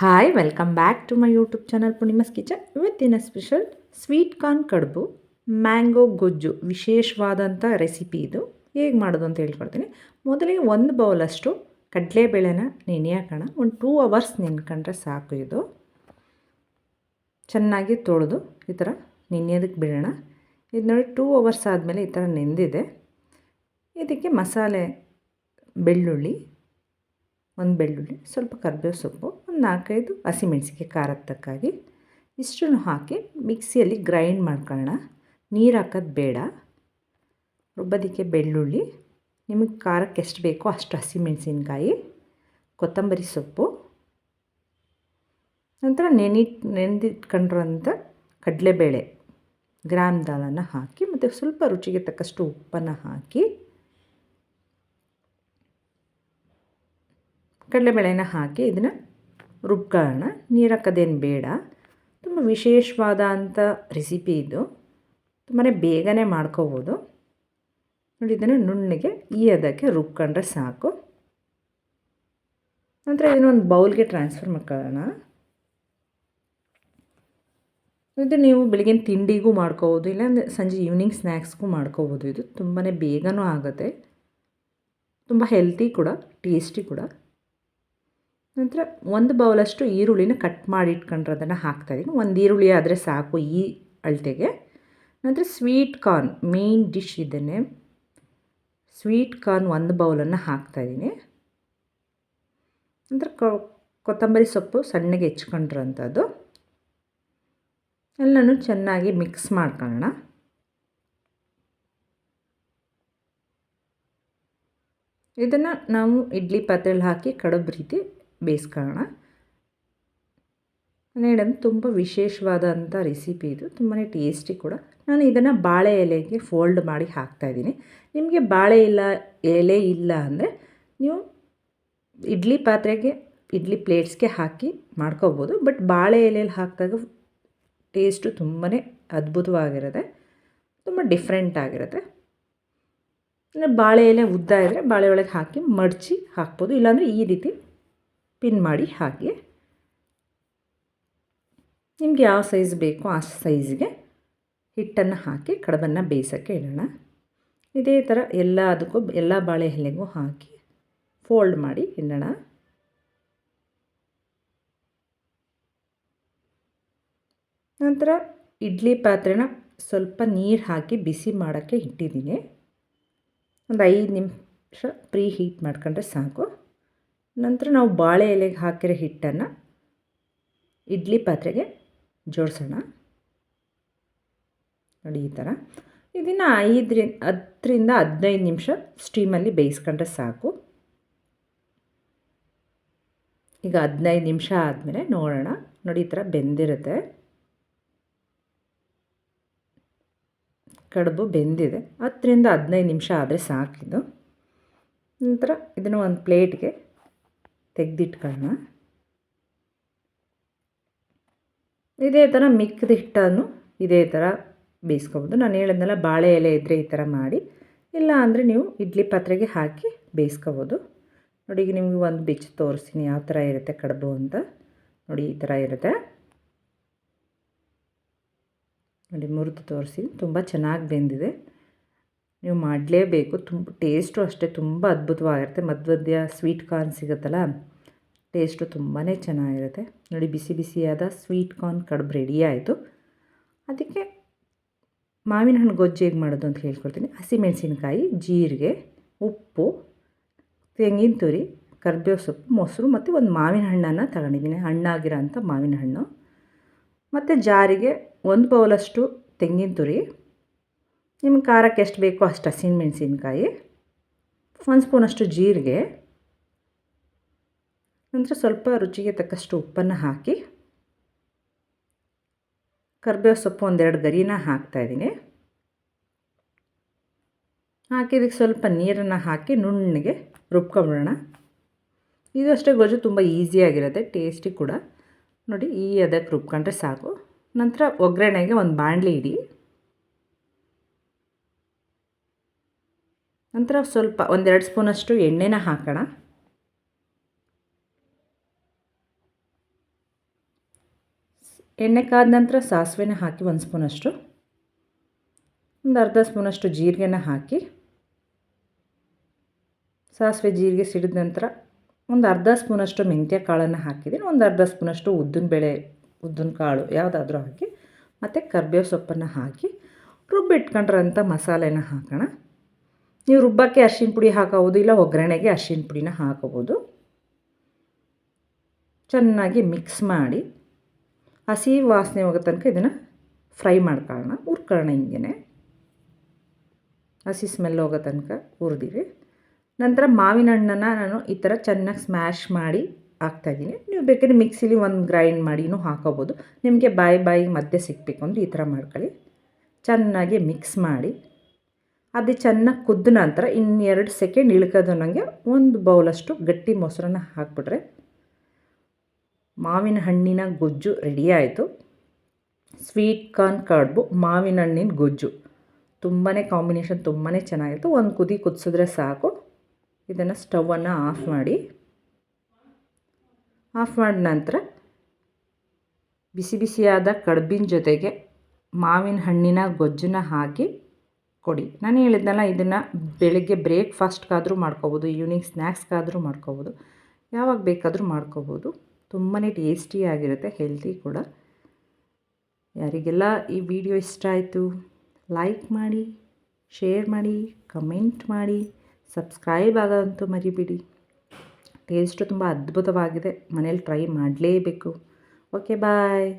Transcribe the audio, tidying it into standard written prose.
Hi welcome back to my YouTube channel Poornima's Kitchen. ಇವತ್ತಿನ special sweet corn ಕಡುಬು mango ಗೊಜ್ಜು, ವಿಶೇಷವಾದಂಥ ರೆಸಿಪಿ ಇದು. ಹೇಗೆ ಮಾಡೋದು ಅಂತ ಹೇಳ್ಕೊಡ್ತೀನಿ. ಮೊದಲಿಗೆ ಒಂದು ಬೌಲಷ್ಟು ಕಡಲೆಬೇಳೆನ ನೆನೆಯಾಕೋಣ. ಒಂದು 2 ಅವರ್ಸ್ ನೆನ್ಕೊಂಡ್ರೆ ಸಾಕು. ಇದು ಚೆನ್ನಾಗಿ ತೊಳೆದು ಈ ಥರ ನೆನೆಯೋದಕ್ಕೆ ಬಿಡೋಣ. ಇದು ನೋಡಿ 2 ಅವರ್ಸ್ ಆದಮೇಲೆ ಈ ಥರ ನೆಂದಿದೆ. ಇದಕ್ಕೆ ಮಸಾಲೆ ಬೆಳ್ಳುಳ್ಳಿ, ಒಂದು ಬೆಳ್ಳುಳ್ಳಿ, ಸ್ವಲ್ಪ ಕರಿಬೇವು ಸೊಪ್ಪು, ಒಂದು 4-5 ಹಸಿಮೆಣಸಿಗೆ ಖಾರದ ತಕ್ಕಾಗಿ ಇಷ್ಟನ್ನು ಹಾಕಿ ಮಿಕ್ಸಿಯಲ್ಲಿ ಗ್ರೈಂಡ್ ಮಾಡ್ಕೊಳ್ಳೋಣ. ನೀರು ಹಾಕೋದು ಬೇಡ. ರುಬ್ಬೋದಕ್ಕೆ ಬೆಳ್ಳುಳ್ಳಿ, ನಿಮಗೆ ಖಾರಕ್ಕೆ ಎಷ್ಟು ಬೇಕೋ ಅಷ್ಟು ಹಸಿಮೆಣಸಿನ್ಕಾಯಿ, ಕೊತ್ತಂಬರಿ ಸೊಪ್ಪು, ನಂತರ ನೆನೆದಿಟ್ಕೊಂಡಿರೋಂಥ ಕಡಲೆಬೇಳೆ ಗ್ರಾಮ್ ದಾಲನ್ನು ಹಾಕಿ ಮತ್ತು ಸ್ವಲ್ಪ ರುಚಿಗೆ ತಕ್ಕಷ್ಟು ಉಪ್ಪನ್ನು ಹಾಕಿ ಕಡಲೆಬೇಳೆನ ಹಾಕಿ ಇದನ್ನು ರುಬ್ಕೊಳ್ಳೋಣ. ನೀರು ಹಾಕೋದೇನು ಬೇಡ. ತುಂಬ ವಿಶೇಷವಾದಂಥ ರೆಸಿಪಿ ಇದು. ತುಂಬಾ ಬೇಗನೆ ಮಾಡ್ಕೋಬೋದು. ನೋಡಿ, ಇದನ್ನು ನುಣ್ಣಗೆ ಈ ಹದಕ್ಕೆ ರುಬ್ಕೊಂಡ್ರೆ ಸಾಕು. ನಂತರ ಇದನ್ನೊಂದು ಬೌಲ್ಗೆ ಟ್ರಾನ್ಸ್ಫರ್ ಮಾಡ್ಕೊಳ್ಳೋಣ. ಇದು ನೀವು ಬೆಳಗಿನ ತಿಂಡಿಗೂ ಮಾಡ್ಕೋಬೋದು, ಇಲ್ಲಾಂದರೆ ಸಂಜೆ ಈವ್ನಿಂಗ್ ಸ್ನ್ಯಾಕ್ಸ್ಗೂ ಮಾಡ್ಕೋಬೋದು. ಇದು ತುಂಬಾ ಬೇಗನೂ ಆಗುತ್ತೆ, ತುಂಬ ಹೆಲ್ತಿ ಕೂಡ, ಟೇಸ್ಟಿ ಕೂಡ. ನಂತರ ಒಂದು ಬೌಲಷ್ಟು ಈರುಳ್ಳಿನ ಕಟ್ ಮಾಡಿ ಇಟ್ಕೊಂಡಿರೋದನ್ನು ಹಾಕ್ತಾಯಿದ್ದೀನಿ. ಒಂದು ಈರುಳ್ಳಿ ಆದರೆ ಸಾಕು ಈ ಅಳತೆಗೆ. ನಂತರ ಸ್ವೀಟ್ ಕಾರ್ನ್ ಮೇನ್ ಡಿಶ್ ಇದನ್ನೇ. ಸ್ವೀಟ್ ಕಾರ್ನ್ ಒಂದು ಬೌಲನ್ನು ಹಾಕ್ತಾಯಿದ್ದೀನಿ. ನಂತರ ಕೊತ್ತಂಬರಿ ಸೊಪ್ಪು ಸಣ್ಣಗೆ ಹೆಚ್ಕೊಂಡಿರೋಂಥದ್ದು ಎಲ್ಲನೂ ಚೆನ್ನಾಗಿ ಮಿಕ್ಸ್ ಮಾಡ್ಕೊಳ್ಳೋಣ. ಇದನ್ನು ನಾವು ಇಡ್ಲಿ ಪಾತ್ರೆಯಲ್ಲಿ ಹಾಕಿ ಕಡುಬು ರೀತಿ ಬೇಯಿಸ್ಕೊಳ್ಳೋಣ. ನಾನು ಹೇಳೋದು ತುಂಬ ವಿಶೇಷವಾದಂಥ ರೆಸಿಪಿ ಇದು, ತುಂಬಾ ಟೇಸ್ಟಿ ಕೂಡ. ನಾನು ಇದನ್ನು ಬಾಳೆ ಎಲೆಗೆ ಫೋಲ್ಡ್ ಮಾಡಿ ಹಾಕ್ತಾಯಿದ್ದೀನಿ. ನಿಮಗೆ ಬಾಳೆ ಎಲೆ ಇಲ್ಲ ಅಂದರೆ ನೀವು ಇಡ್ಲಿ ಪಾತ್ರೆಗೆ, ಇಡ್ಲಿ ಪ್ಲೇಟ್ಸ್ಗೆ ಹಾಕಿ ಮಾಡ್ಕೋಬೋದು. ಬಟ್ ಬಾಳೆ ಎಲೆಯಲ್ಲಿ ಹಾಕಿದಾಗ ಟೇಸ್ಟು ತುಂಬಾ ಅದ್ಭುತವಾಗಿರುತ್ತೆ, ತುಂಬ ಡಿಫ್ರೆಂಟ್ ಆಗಿರುತ್ತೆ. ಬಾಳೆ ಎಲೆ ಉದ್ದ ಇದ್ದರೆ ಬಾಳೆ ಒಳಗೆ ಹಾಕಿ ಮಡಚಿ ಹಾಕ್ಬೋದು, ಇಲ್ಲಾಂದರೆ ಈ ರೀತಿ ಪಿನ್ ಮಾಡಿ ಹಾಕಿ. ನಿಮಗೆ ಯಾವ ಸೈಜ್ ಬೇಕೋ ಆ ಸೈಜ್ಗೆ ಹಿಟ್ಟನ್ನು ಹಾಕಿ ಕಡುಬನ್ನು ಬೇಯಿಸೋಕ್ಕೆ ಇಡೋಣ. ಇದೇ ಥರ ಎಲ್ಲ ಬಾಳೆ ಎಲೆಗೂ ಹಾಕಿ ಫೋಲ್ಡ್ ಮಾಡಿ ಇಡೋಣ. ನಂತರ ಇಡ್ಲಿ ಪಾತ್ರೆನ ಸ್ವಲ್ಪ ನೀರು ಹಾಕಿ ಬಿಸಿ ಮಾಡೋಕ್ಕೆ ಇಟ್ಟಿದ್ದೀನಿ. ಒಂದು 5 ನಿಮಿಷ ಪ್ರೀ ಹೀಟ್ ಮಾಡ್ಕೊಂಡ್ರೆ ಸಾಕು. ನಂತರ ನಾವು ಬಾಳೆ ಎಲೆಗೆ ಹಾಕಿರೋ ಹಿಟ್ಟನ್ನು ಇಡ್ಲಿ ಪಾತ್ರೆಗೆ ಜೋಡಿಸೋಣ. ನೋಡಿ, ಈ ಥರ ಇದನ್ನು 10ರಿಂದ 15 ನಿಮಿಷ ಸ್ಟೀಮಲ್ಲಿ ಬೇಯಿಸ್ಕೊಂಡ್ರೆ ಸಾಕು. ಈಗ 15 ನಿಮಿಷ ಆದಮೇಲೆ ನೋಡೋಣ. ನೋಡಿ, ಈ ಥರ ಬೆಂದಿರುತ್ತೆ, ಕಡುಬು ಬೆಂದಿದೆ. 10ರಿಂದ 15 ನಿಮಿಷ ಆದರೆ ಸಾಕಿದು. ನಂತರ ಇದನ್ನು ಒಂದು ಪ್ಲೇಟ್ಗೆ ತೆಗೆದಿಟ್ಕೊಳ್ಳೋಣ. ಇದೇ ಥರ ಮಿಕ್ಕಿದ ಹಿಟ್ಟನ್ನು ಇದೇ ಥರ ಬೇಯಿಸ್ಕೊಬೋದು. ನಾನು ಹೇಳಿದ್ನಲ್ಲ, ಬಾಳೆ ಎಲೆ ಇದ್ದರೆ ಈ ಥರ ಮಾಡಿ, ಇಲ್ಲ ಅಂದರೆ ನೀವು ಇಡ್ಲಿ ಪಾತ್ರೆಗೆ ಹಾಕಿ ಬೇಯಿಸ್ಕೊಬೋದು. ನೋಡಿ, ಈಗ ನಿಮಗೆ ಒಂದು ಬಿಚ್ಚು ತೋರಿಸ್ತೀನಿ ಯಾವ ಥರ ಇರುತ್ತೆ ಕಡುಬು ಅಂತ. ನೋಡಿ, ಈ ಥರ ಇರುತ್ತೆ. ನೋಡಿ, ಮುರಿದು ತೋರಿಸಿ, ತುಂಬ ಚೆನ್ನಾಗಿ ಬೆಂದಿದೆ. ನೀವು ಮಾಡಲೇಬೇಕು. ತುಂಬ ಟೇಸ್ಟು ಅಷ್ಟೇ ತುಂಬ ಅದ್ಭುತವಾಗಿರುತ್ತೆ. ಮಧ್ಯ ಸ್ವೀಟ್ ಕಾರ್ನ್ ಸಿಗುತ್ತಲ್ಲ, ಟೇಸ್ಟು ತುಂಬಾ ಚೆನ್ನಾಗಿರುತ್ತೆ. ನೋಡಿ, ಬಿಸಿ ಬಿಸಿಯಾದ ಸ್ವೀಟ್ ಕಾರ್ನ್ ಕಡುಬು ರೆಡಿ ಆಯಿತು. ಅದಕ್ಕೆ ಮಾವಿನ ಹಣ್ಣು ಗೊಜ್ಜು ಹೇಗೆ ಮಾಡೋದು ಅಂತ ಹೇಳ್ಕೊಡ್ತೀನಿ. ಹಸಿಮೆಣಸಿನ್ಕಾಯಿ, ಜೀರಿಗೆ, ಉಪ್ಪು, ತೆಂಗಿನ ತುರಿ, ಕರಿಬೇವು ಸೊಪ್ಪು, ಮೊಸರು ಮತ್ತು ಒಂದು ಮಾವಿನ ಹಣ್ಣನ್ನು ತಗೊಂಡಿದ್ದೀನಿ, ಹಣ್ಣಾಗಿರೋ ಅಂಥ ಮಾವಿನ ಹಣ್ಣು. ಮತ್ತು ಜಾರಿಗೆ 1 ಬೌಲಷ್ಟು ತೆಂಗಿನ ತುರಿ, ನಿಮ್ಗೆ ಖಾರಕ್ಕೆ ಎಷ್ಟು ಬೇಕೋ ಅಷ್ಟು ಹಸಿಮೆಣಸಿನ್ಕಾಯಿ, 1 ಸ್ಪೂನಷ್ಟು ಜೀರಿಗೆ, ನಂತರ ಸ್ವಲ್ಪ ರುಚಿಗೆ ತಕ್ಕಷ್ಟು ಉಪ್ಪನ್ನು ಹಾಕಿ, ಕರಿಬೇವು ಸೊಪ್ಪು 1-2 ಗರಿನ ಹಾಕ್ತಾಯಿದ್ದೀನಿ. ಹಾಕಿ ಇದಕ್ಕೆ ಸ್ವಲ್ಪ ನೀರನ್ನು ಹಾಕಿ ನುಣ್ಣಗೆ ರುಬ್ಕೊಂಬಿಡೋಣ. ಇದು ಅಷ್ಟೇ ಗೊಜ್ಜು ತುಂಬ ಈಸಿಯಾಗಿರುತ್ತೆ, ಟೇಸ್ಟಿ ಕೂಡ. ನೋಡಿ, ಈ ಅದಕ್ಕೆ ರುಬ್ಕೊಂಡ್ರೆ ಸಾಕು. ನಂತರ ಒಗ್ಗರಣೆಗೆ ಒಂದು ಬಾಣಲಿ ಇಡಿ. ನಂತರ ಸ್ವಲ್ಪ 1-2 ಸ್ಪೂನಷ್ಟು ಎಣ್ಣೆನ ಹಾಕೋಣ. ಎಣ್ಣೆ ಕಾದ ನಂತರ ಸಾಸಿವೆನ ಹಾಕಿ 1 ಸ್ಪೂನಷ್ಟು, ಒಂದು ಅರ್ಧ ಸ್ಪೂನಷ್ಟು ಜೀರಿಗೆನ ಹಾಕಿ, ಸಾಸಿವೆ ಜೀರಿಗೆ ಸಿಡಿದ ನಂತರ ಒಂದು ಅರ್ಧ ಸ್ಪೂನಷ್ಟು ಮೆಂತ್ಯ ಕಾಳನ್ನು ಹಾಕಿದ್ದೀನಿ, ಒಂದು ಅರ್ಧ ಸ್ಪೂನಷ್ಟು ಉದ್ದಿನ ಕಾಳು ಯಾವುದಾದ್ರೂ ಹಾಕಿ, ಮತ್ತು ಕರಿಬೇವು ಸೊಪ್ಪನ್ನು ಹಾಕಿ ರುಬ್ಬಿಟ್ಕೊಂಡ್ರಂಥ ಮಸಾಲೆನ ಹಾಕೋಣ. ನೀವು ರುಬ್ಬಕ್ಕೆ ಅರಿಶಿನ ಪುಡಿ ಹಾಕೋಬೋದು, ಇಲ್ಲ ಒಗ್ಗರಣೆಗೆ ಅರಿಶಿನ ಪುಡಿನ ಹಾಕೋಬೋದು. ಚೆನ್ನಾಗಿ ಮಿಕ್ಸ್ ಮಾಡಿ ಹಸಿ ವಾಸನೆ ಹೋಗೋ ತನಕ ಇದನ್ನು ಫ್ರೈ ಮಾಡ್ಕೊಳ್ಳೋಣ, ಹುರ್ಕೊಳ್ಳೋಣ. ಹಿಂಗೆ ಹಸಿ ಸ್ಮೆಲ್ ಹೋಗೋ ತನಕ ಹುರಿದಿರಿ. ನಂತರ ಮಾವಿನ ಹಣ್ಣನ್ನು ನಾನು ಈ ಥರ ಚೆನ್ನಾಗಿ ಸ್ಮ್ಯಾಶ್ ಮಾಡಿ ಹಾಕ್ತಾಯಿದ್ದೀನಿ. ನೀವು ಬೇಕಾದ್ರೆ ಮಿಕ್ಸಿಲಿ ಒಂದು ಗ್ರೈಂಡ್ ಮಾಡಿನೂ ಹಾಕೋಬೋದು. ನಿಮಗೆ ಬಾಯಿ ಮಧ್ಯೆ ಸಿಗಬೇಕು ಅಂದರೆ ಈ ಥರ ಮಾಡ್ಕೊಳ್ಳಿ. ಚೆನ್ನಾಗಿ ಮಿಕ್ಸ್ ಮಾಡಿ ಅದು ಚೆನ್ನಾಗಿ ಕುದ್ದ ನಂತರ 2 ಸೆಕೆಂಡ್ ಇಳ್ಕೋದು ನನಗೆ ಒಂದು ಬೌಲಷ್ಟು ಗಟ್ಟಿ ಮೊಸರನ್ನ ಹಾಕ್ಬಿಟ್ರೆ ಮಾವಿನ ಹಣ್ಣಿನ ಗೊಜ್ಜು ರೆಡಿ ಆಯಿತು. ಸ್ವೀಟ್ ಕಾರ್ನ್ ಕಡುಬು, ಮಾವಿನ ಹಣ್ಣಿನ ಗೊಜ್ಜು ತುಂಬಾ ಕಾಂಬಿನೇಷನ್ ತುಂಬಾ ಚೆನ್ನಾಗಿತ್ತು. ಒಂದು ಕುದಿ ಕುದಿಸಿದ್ರೆ ಸಾಕು. ಇದನ್ನು ಸ್ಟವನ್ನು ಆಫ್ ಮಾಡಿ ನಂತರ ಬಿಸಿ ಬಿಸಿಯಾದ ಕಡುಬಿನ ಜೊತೆಗೆ ಮಾವಿನ ಹಣ್ಣಿನ ಗೊಜ್ಜನ್ನ ಹಾಕಿ ಕೊಡಿ. ನಾನು ಹೇಳಿದ್ನಲ್ಲ, ಇದನ್ನು ಬೆಳಗ್ಗೆ ಬ್ರೇಕ್ಫಾಸ್ಟ್ಗಾದರೂ ಮಾಡ್ಕೋಬೋದು, ಈವ್ನಿಂಗ್ ಸ್ನ್ಯಾಕ್ಸ್ಗಾದರೂ ಮಾಡ್ಕೋಬೋದು, ಯಾವಾಗ ಬೇಕಾದರೂ ಮಾಡ್ಕೋಬೋದು. ತುಂಬಾ ಟೇಸ್ಟಿಯಾಗಿರುತ್ತೆ, ಹೆಲ್ತಿ ಕೂಡ. ಯಾರಿಗೆಲ್ಲ ಈ ವಿಡಿಯೋ ಇಷ್ಟ ಆಯಿತು ಲೈಕ್ ಮಾಡಿ, ಶೇರ್ ಮಾಡಿ, ಕಮೆಂಟ್ ಮಾಡಿ, ಸಬ್ಸ್ಕ್ರೈಬ್ ಆಗೋದಂತೂ ಮರಿಬೇಡಿ. ಟೇಸ್ಟು ತುಂಬ ಅದ್ಭುತವಾಗಿದೆ, ಮನೇಲಿ ಟ್ರೈ ಮಾಡಲೇಬೇಕು. ಓಕೆ, ಬಾಯ್.